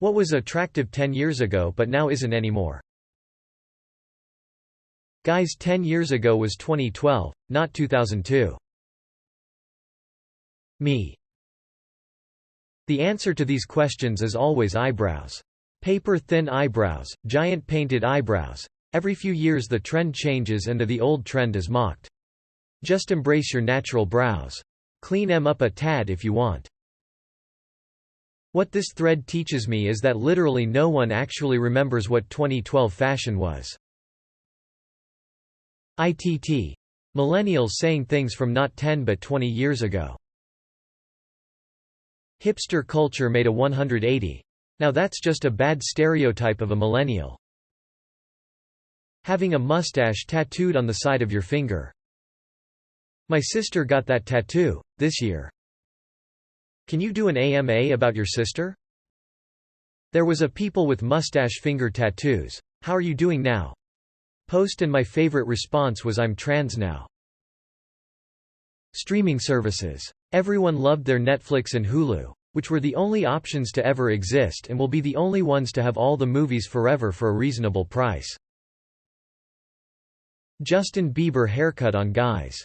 What was attractive 10 years ago but now isn't anymore? Guys, 10 years ago was 2012, not 2002. Me. The answer to these questions is always eyebrows. Paper-thin eyebrows, giant painted eyebrows. Every few years the trend changes and the old trend is mocked. Just embrace your natural brows. Clean 'em up a tad if you want. What this thread teaches me is that literally no one actually remembers what 2012 fashion was. ITT. Millennials saying things from not 10 but 20 years ago. Hipster culture made a 180. Now that's just a bad stereotype of a millennial. Having a mustache tattooed on the side of your finger. My sister got that tattoo this year. Can you do an AMA about your sister? There was a people with mustache finger tattoos. How are you doing now? Post, and my favorite response was, I'm trans now. Streaming services. Everyone loved their Netflix and Hulu, which were the only options to ever exist and will be the only ones to have all the movies forever for a reasonable price. Justin Bieber haircut on guys.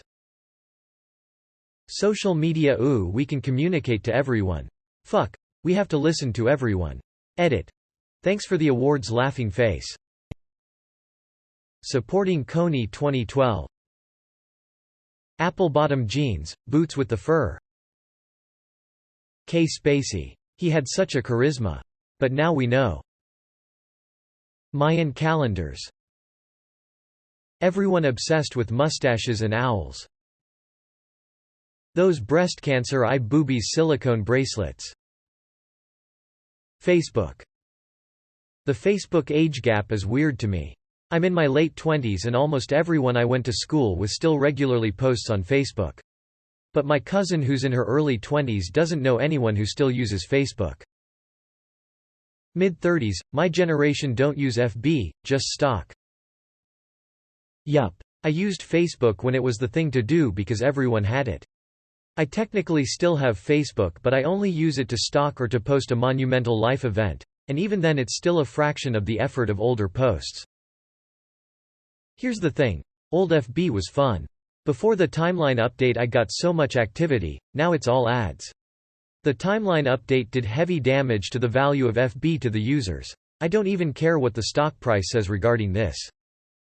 Social media. Ooh, we can communicate to everyone. Fuck, we have to listen to everyone. Edit. Thanks for the awards, laughing face. Supporting Kony 2012. Apple bottom jeans, boots with the fur. K. Spacey. He had such a charisma. But now we know. Mayan calendars. Everyone obsessed with mustaches and owls. Those breast cancer eye boobies silicone bracelets. Facebook. The Facebook age gap is weird to me. I'm in my late 20s and almost everyone I went to school with still regularly posts on Facebook. But my cousin who's in her early 20s doesn't know anyone who still uses Facebook. Mid-30s, my generation don't use FB, just stalk. Yup. I used Facebook when it was the thing to do because everyone had it. I technically still have Facebook, but I only use it to stalk or to post a monumental life event, and even then it's still a fraction of the effort of older posts. Here's the thing. Old FB was fun. Before the timeline update I got so much activity, now it's all ads. The timeline update did heavy damage to the value of FB to the users. I don't even care what the stock price says regarding this.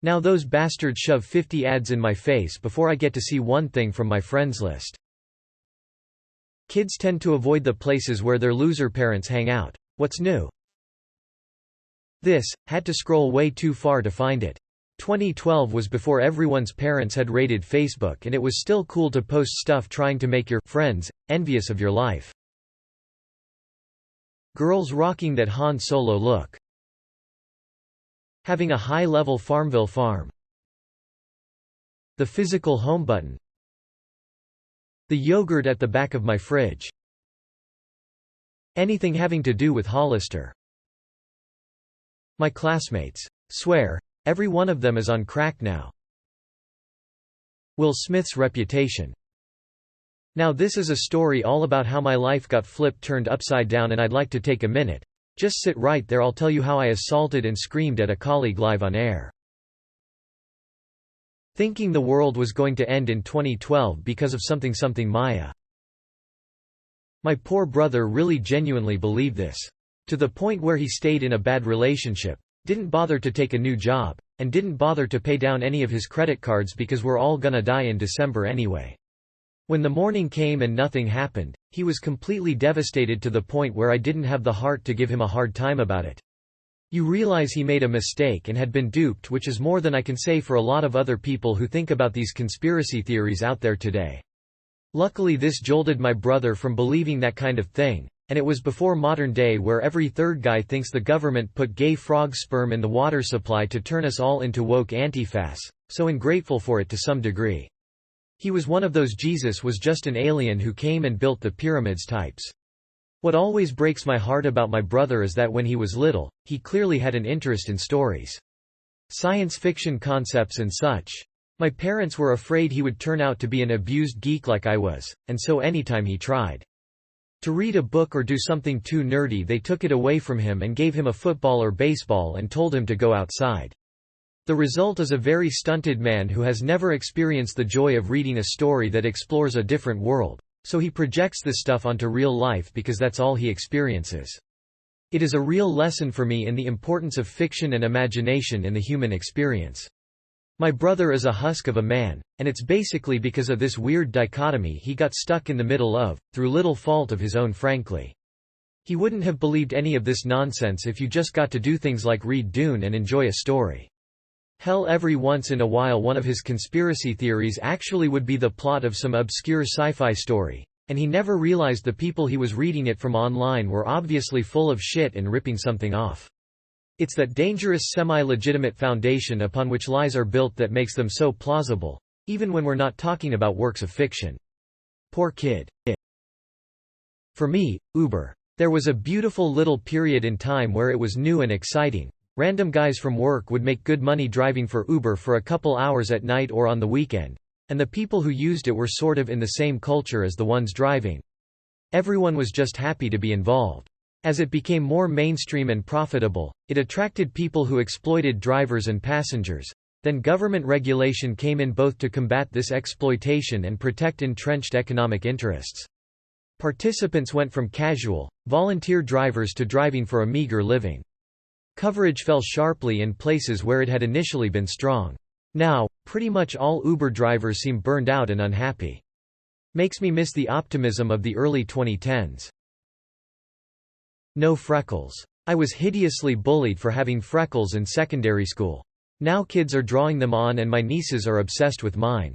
Now those bastards shove 50 ads in my face before I get to see one thing from my friends list. Kids tend to avoid the places where their loser parents hang out. What's new? This, had to scroll way too far to find it. 2012 was before everyone's parents had raided Facebook and it was still cool to post stuff trying to make your friends envious of your life. Girls rocking that Han Solo look. Having a high-level Farmville farm. The physical home button. The yogurt at the back of my fridge. Anything having to do with Hollister. My classmates. Swear. Every one of them is on crack now. Will Smith's reputation. Now this is a story all about how my life got turned upside down, and I'd like to take a minute. Just sit right there, I'll tell you how I assaulted and screamed at a colleague live on air. Thinking the world was going to end in 2012 because of something Maya. My poor brother really genuinely believed this. To the point where he stayed in a bad relationship. Didn't bother to take a new job, and didn't bother to pay down any of his credit cards because we're all gonna die in December anyway. When the morning came and nothing happened, he was completely devastated to the point where I didn't have the heart to give him a hard time about it. You realize he made a mistake and had been duped, which is more than I can say for a lot of other people who think about these conspiracy theories out there today. Luckily this jolted my brother from believing that kind of thing. And it was before modern day where every third guy thinks the government put gay frog sperm in the water supply to turn us all into woke antifas, so ungrateful for it to some degree. He was one of those Jesus was just an alien who came and built the pyramids types. What always breaks my heart about my brother is that when he was little, he clearly had an interest in stories. Science fiction concepts and such. My parents were afraid he would turn out to be an abused geek like I was, and so anytime he tried To read a book or do something too nerdy, they took it away from him and gave him a football or baseball and told him to go outside. The result is a very stunted man who has never experienced the joy of reading a story that explores a different world, so he projects this stuff onto real life because that's all he experiences. It is a real lesson for me in the importance of fiction and imagination in the human experience. My brother is a husk of a man, and it's basically because of this weird dichotomy he got stuck in the middle of, through little fault of his own frankly. He wouldn't have believed any of this nonsense if you just got to do things like read Dune and enjoy a story. Hell, every once in a while one of his conspiracy theories actually would be the plot of some obscure sci-fi story, and he never realized the people he was reading it from online were obviously full of shit and ripping something off. It's that dangerous semi-legitimate foundation upon which lies are built that makes them so plausible, even when we're not talking about works of fiction. Poor kid. For me, Uber. There was a beautiful little period in time where it was new and exciting. Random guys from work would make good money driving for Uber for a couple hours at night or on the weekend, and the people who used it were sort of in the same culture as the ones driving. Everyone was just happy to be involved. As it became more mainstream and profitable, it attracted people who exploited drivers and passengers. Then government regulation came in both to combat this exploitation and protect entrenched economic interests. Participants went from casual, volunteer drivers to driving for a meager living. Coverage fell sharply in places where it had initially been strong. Now, pretty much all Uber drivers seem burned out and unhappy. Makes me miss the optimism of the early 2010s. No freckles. I was hideously bullied for having freckles in secondary school. Now kids are drawing them on and my nieces are obsessed with mine.